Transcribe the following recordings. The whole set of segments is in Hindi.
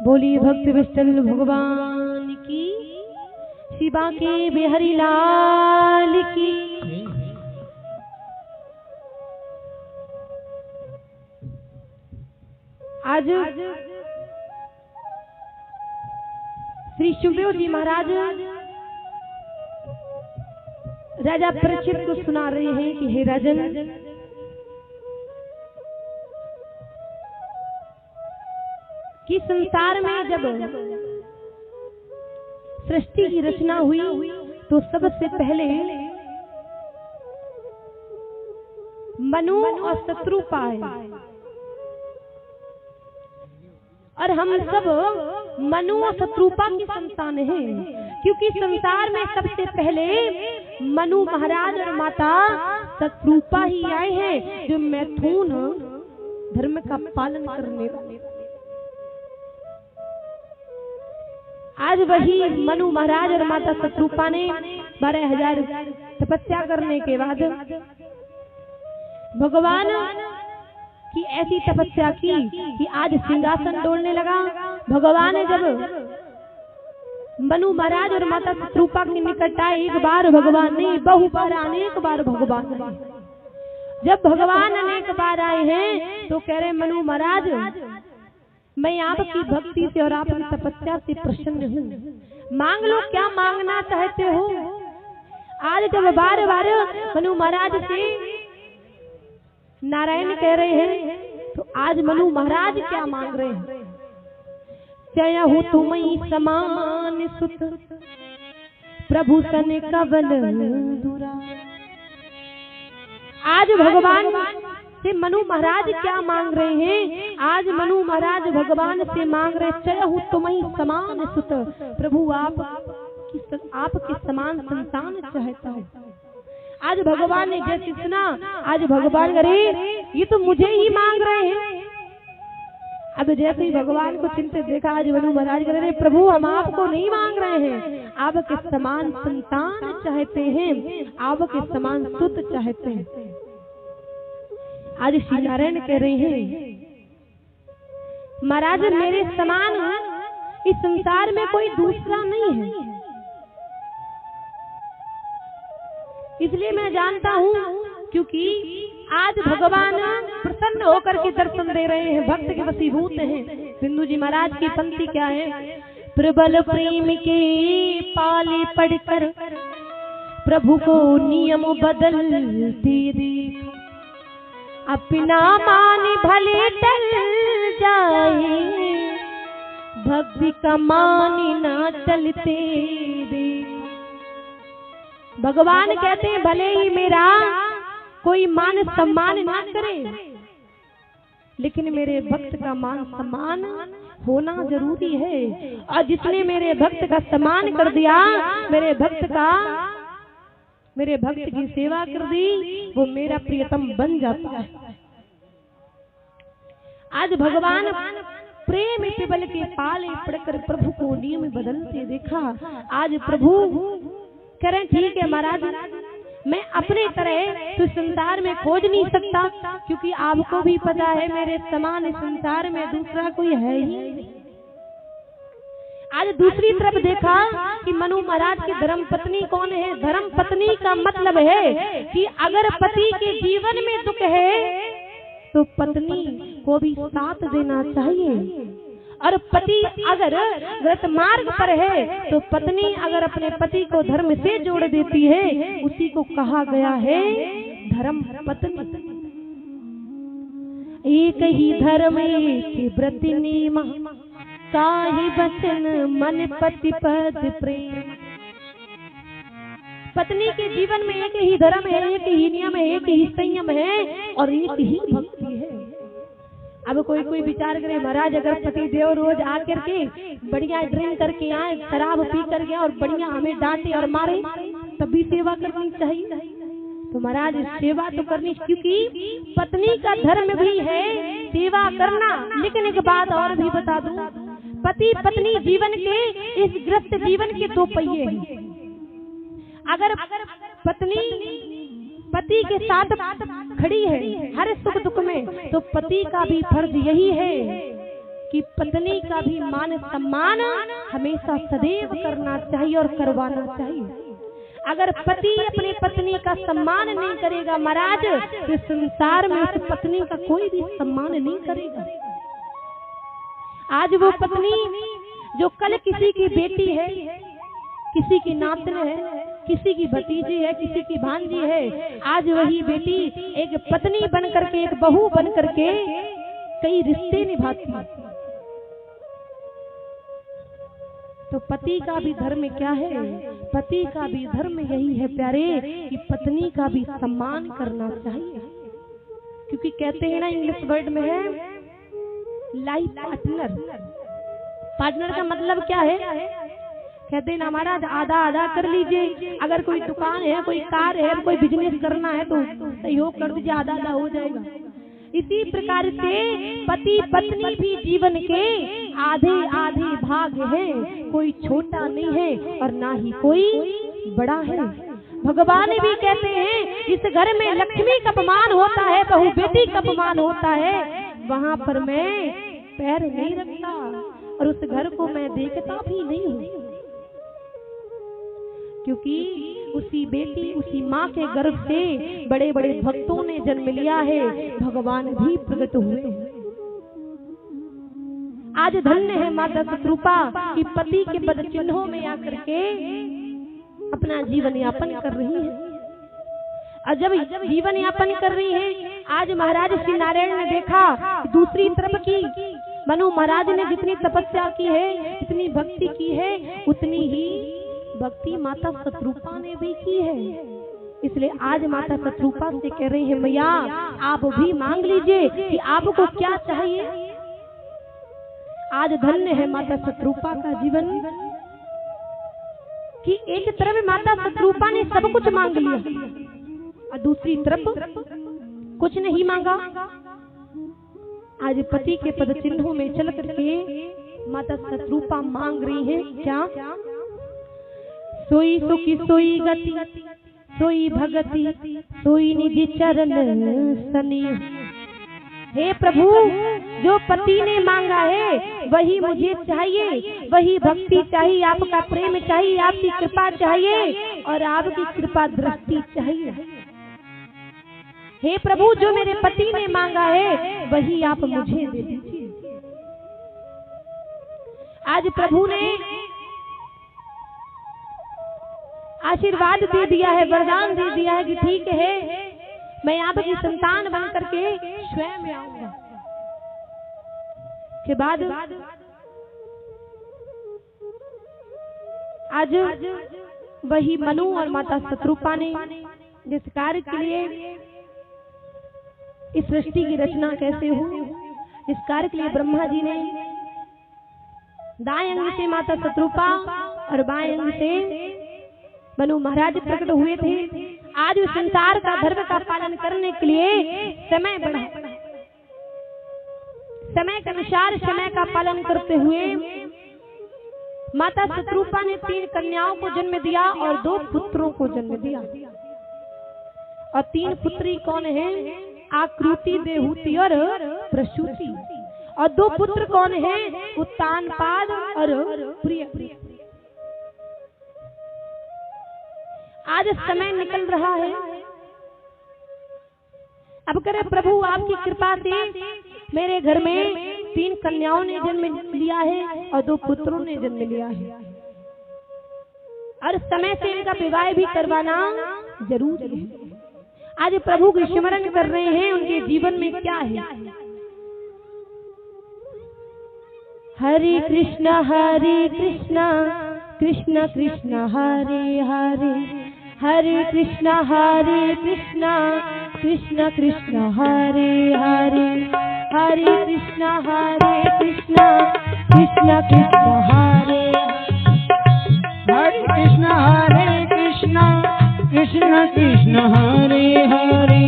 बोली भक्त विष्णु भगवान की, शिवा के बिहारी लाल की। आज श्री सुखदेव जी महाराज राजा परीक्षित को सुना रहे हैं कि हे राजन, कि संसार में जब सृष्टि की रचना हुई तो सबसे पहले मनु और शत्रुपा आए, और हम सब मनु और शत्रुपा की संतान हैं, क्योंकि संसार में सबसे पहले मनु महाराज और माता शत्रुपा ही आए हैं, जो मैथुन धर्म का पालन करने वाले। आज वही मनु महाराज और माता शत्रुपा ने 12,000 तपस्या करने के बाद भगवान की ऐसी तपस्या की कि आज सिंहासन डोलने लगा। भगवान जब मनु महाराज और माता शत्रुपा के निकट आए, एक बार भगवान नहीं, बहु बार, अनेक बार भगवान आए। जब भगवान अनेक बार आए हैं तो कह रहे मनु महाराज, मैं आपकी भक्ति से और आपकी तपस्या से प्रसन्न हूँ, मांग लो क्या मांगना चाहते हो। आज जब बार बार मनु महाराज से नारायण कह रहे हैं, तो आज मनु महाराज क्या मांग रहे हैं। जय हो तुम्ही समान सुत प्रभु सन कवन दुरा। आज भगवान से मनु महाराज क्या मांग रहे हैं। आज मनु महाराज भगवान से मांग रहे, जय हो तुम्ही समान सुत प्रभु, आपके समान संतान चाहता हूँ। आज भगवान ने जैसे सुना, आज भगवान अरे ये तो मुझे ही मांग रहे हैं। अब जैसे ही भगवान को चिंतित देखा, आज मनु महाराज कह रहे, प्रभु हम आपको नहीं मांग रहे हैं, आपके समान संतान चाहते हैं, आपके समान सुत चाहते हैं। आज श्री नारायण कह रहे हैं, महाराज मेरे समान इस संसार में कोई दूसरा नहीं है, इसलिए मैं जानता हूँ, क्योंकि आज भगवान प्रसन्न होकर के दर्शन दे रहे हैं, भक्त के वशीभूत हैं। सिंधु जी महाराज की पंक्ति क्या है। प्रबल प्रेम के पाले पढ़कर प्रभु को नियम बदलते देख, अपना मान भले टल जाए, भक्ति का मान ना चलते देख। भगवान कहते हैं भले ही मेरा कोई मान सम्मान ना करे, लेकिन मेरे भक्त का मान सम्मान होना जरूरी है। और जिसने मेरे भक्त का सम्मान कर दिया, मेरे भक्त की सेवा कर दी, वो मेरा प्रियतम बन जाता है। आज भगवान प्रेम के बल के पाले पड़कर प्रभु को नियम बदलते देखा। आज प्रभु कह रहे ठीक है महाराज, मैं अपने तरह तो संसार में खोज नहीं सकता, क्योंकि आपको भी पता है मेरे समान संसार में दूसरा कोई है ही नहीं। आज दूसरी तरफ देखा कि मनु महाराज की धर्म पत्नी कौन है। धर्म पत्नी का मतलब है कि अगर पति के जीवन में दुख है तो पत्नी को भी साथ देना चाहिए, और पति अगर गलत मार्ग पर है तो पत्नी अगर अपने पति को धर्म से जोड़ देती है, उसी को कहा गया है धर्म पत्नी। एक ही धर्म एक व्रत नियम, काहि वचन मन पति पद प्रेम। पत्नी के जीवन में एक ही धर्म है, एक ही नियम है, एक ही संयम है और एक ही भक्ति है। अब कोई विचार करे महाराज, अगर पति देव रोज आकर के बढ़िया ड्रिंक करके आए, शराब पी कर गया और बढ़िया हमें डांटे और मारे, तब भी सेवा करनी चाहिए। तो महाराज सेवा तो करनी, क्योंकि पत्नी का धर्म भी है सेवा करना। लेकिन एक बात और भी बता दूं, पति पत्नी जीवन के इस ग्रस्त जीवन के दो पहिए हैं। अगर पत्नी पति के साथ खड़ी है हर सुख दुख में, तो पति का भी फर्ज यही है कि पत्नी का भी मान सम्मान हमेशा सदैव करना चाहिए और करवाना चाहिए। अगर पति अपनी पत्नी का सम्मान नहीं करेगा महाराज, तो संसार में उस पत्नी का कोई भी सम्मान नहीं करेगा। आज वो पत्नी जो कल किसी की बेटी है, किसी की नातन है, किसी की भतीजी है, किसी की भांजी है, आज वही बेटी एक पत्नी बन करके, एक बहू बन करके कई रिश्ते निभाती है। तो पति का भी धर्म क्या है? पति का भी धर्म यही है प्यारे कि पत्नी का भी सम्मान करना चाहिए। क्योंकि कहते हैं ना, इंग्लिश वर्ड में है लाइफ पार्टनर। पार्टनर का मतलब क्या है? कहते हैं ना, हमारा आधा आधा कर लीजिए। अगर कोई दुकान है, कोई कार है, कोई बिजनेस करना है तो सहयोग कर दीजिए, आधा आधा हो जाएगा। इसी प्रकार से पति पत्नी भी जीवन के आधे आधे भाग हैं। कोई छोटा नहीं है और ना ही कोई बड़ा है। भगवान भी कहते हैं, जिस घर में लक्ष्मी का अपमान होता है, बहू बेटी का अपमान होता है, वहां पर मैं पैर नहीं रखता और उस घर को मैं देखता भी नहीं हूँ। क्योंकि उसी बेटी, उसी माँ के गर्भ से बड़े बड़े भक्तों ने जन्म लिया है, भगवान भी प्रकट हुए। आज धन्य है माता शत्रुपा कि पति के पद चिन्हों में आकर के अपना जीवन यापन कर रही है। और जब जीवन यापन कर रही है, आज महाराज श्री नारायण ने देखा दूसरी तरफ की मनु महाराज ने जितनी तपस्या की है, जितनी भक्ति की है, उतनी ही भक्ति माता शत्रुपा ने भी की है। इसलिए आज माता शत्रुपा से कह रही है, मैया आप भी मांग लीजिए कि आपको क्या चाहिए। आज धन्य है माता शत्रुपा का जीवन कि एक तरफ माता शत्रुपा ने सब कुछ मांग लिया और दूसरी तरफ कुछ नहीं मांगा। आज पति के पद चिन्हों में चल करके माता शत्रुपा मांग रही है क्या? सोई सुखी सोई गति, सोई भगति, सोई निधि चरण सनी। हे प्रभु, जो पति ने मांगा है वही मुझे चाहिए, वही भक्ति चाहिए, आपका प्रेम चाहिए, आपकी कृपा चाहिए और आपकी कृपा दृष्टि चाहिए। हे प्रभु, जो मेरे पति ने मांगा है वही आप मुझे दे दीजिए। आज प्रभु ने आशीर्वाद दे दिया है, वरदान दे दिया है कि ठीक है, मैं आपकी संतान बन करके स्वयं आऊंगा। के बाद आज वही मनु और माता शत्रुपा ने जिस कार्य के लिए इस सृष्टि की रचना कैसे हुई, इस कार्य के लिए ब्रह्मा जी ने दाएं अंग से माता शत्रुपा और बाएं अंग से मनु महाराज प्रकट हुए थे। आज उस संसार का धर्म का पालन करने के लिए समय बढ़ा, समय के अनुसार समय का पालन करते हुए माता शत्रुपा ने 3 कन्याओं को जन्म दिया और 2 पुत्रों को जन्म दिया। और 3 पुत्री कौन है? आकृति, देहूति और प्रसूति। और 2 पुत्र कौन है? उत्तानपाद और प्रिय। आज समय निकल रहा है। अब करे प्रभु आपकी कृपा से मेरे घर में 3 कन्याओं ने जन्म लिया है और 2 पुत्रों ने जन्म लिया है और समय से इनका विवाह भी करवाना जरूरी है। आज प्रभु की स्मरण कर रहे हैं, उनके जीवन में क्या है। हरे कृष्ण कृष्ण कृष्ण हरे हरे, हरे कृष्ण कृष्ण कृष्ण हरे हरे, हरे कृष्ण कृष्ण कृष्ण हरे, हरे कृष्ण कृष्ण कृष्ण हरे हरे।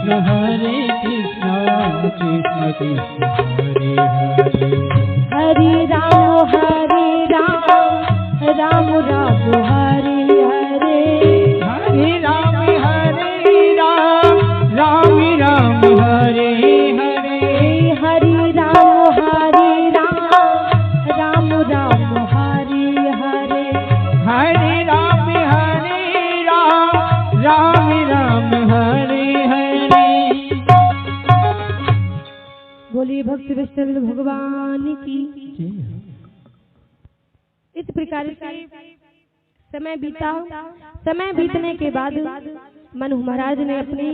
कृष्ण हरे कृष्ण कृष्ण कृष्ण हरे हरे हरे राम राम राम हरे हरे हरे राम राम राम हरे हरे हरे राम राम राम हरे हरे हरे राम राम हरे हरे। बोलिए भक्ति वैष्णव भगवान की। इस प्रकार से समय बीता। समय बीतने के बाद मनु महाराज ने अपनी